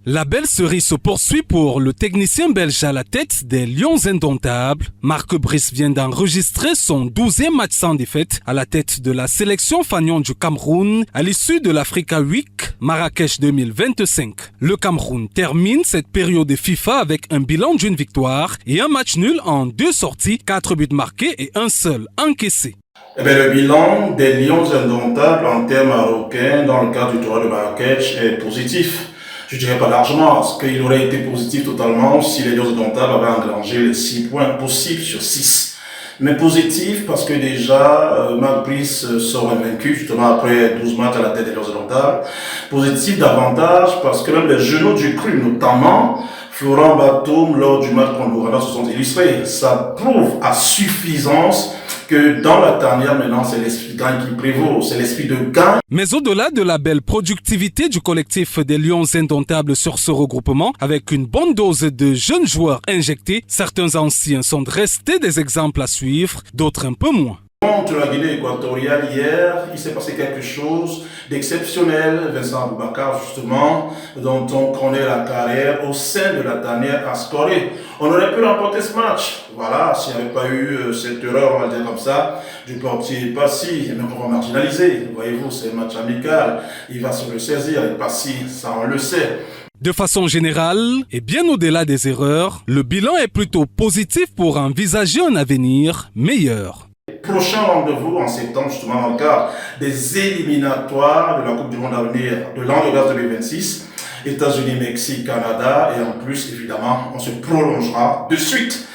La belle cerise se poursuit pour le technicien belge à la tête des Lions indomptables. Marc Brice vient d'enregistrer son 12e match sans défaite à la tête de la sélection fanion du Cameroun à l'issue de l'Africa Week Marrakech 2025. Le Cameroun termine cette période FIFA avec un bilan d'une victoire et un match nul en 2 sorties, 4 buts marqués et un seul encaissé. Le bilan des Lions indomptables en termes marocains dans le cadre du tournoi de Marrakech est positif. Je dirais pas largement, parce qu'il aurait été positif totalement si les Lions indomptables avaient engrangé les 6 points possibles sur 6. Mais positif parce que déjà, Marc Brice sort invaincu justement après 12 matchs à la tête des Lions indomptables. Positif davantage parce que même les genoux du cru, notamment Florent Batum, lors du match contre l'Ouganda, se sont illustrés. Ça prouve à suffisance que dans la tanière, maintenant, c'est l'esprit de gagne qui prévaut, c'est l'esprit de gagne. Mais au-delà de la belle productivité du collectif des Lions indomptables sur ce regroupement, avec une bonne dose de jeunes joueurs injectés, certains anciens sont restés des exemples à suivre, d'autres un peu moins. Contre la Guinée équatoriale hier, il s'est passé quelque chose d'exceptionnel. Vincent Aboubakar, justement, dont on connaît la carrière au sein de la tanière, a scoré. On aurait pu remporter ce match. Voilà, s'il n'y avait pas eu cette erreur, on va dire comme ça, du portier Passy, mais on va marginaliser. Voyez-vous, c'est un match amical. Il va se ressaisir avec Passy, ça on le sait. De façon générale, et bien au-delà des erreurs, le bilan est plutôt positif pour envisager un avenir meilleur. Prochain rendez-vous en septembre, justement dans le cadre des éliminatoires de la Coupe du Monde à venir de l'an de grâce 2026, États-Unis, Mexique, Canada, et en plus, évidemment, on se prolongera de suite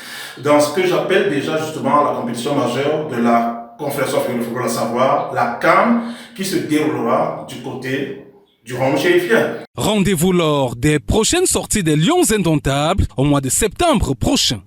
dans ce que j'appelle déjà justement la compétition majeure de la Confédération africaine de football, à savoir la CAN, qui se déroulera du côté du Royaume chérifien. Rendez-vous lors des prochaines sorties des Lions indomptables au mois de septembre prochain.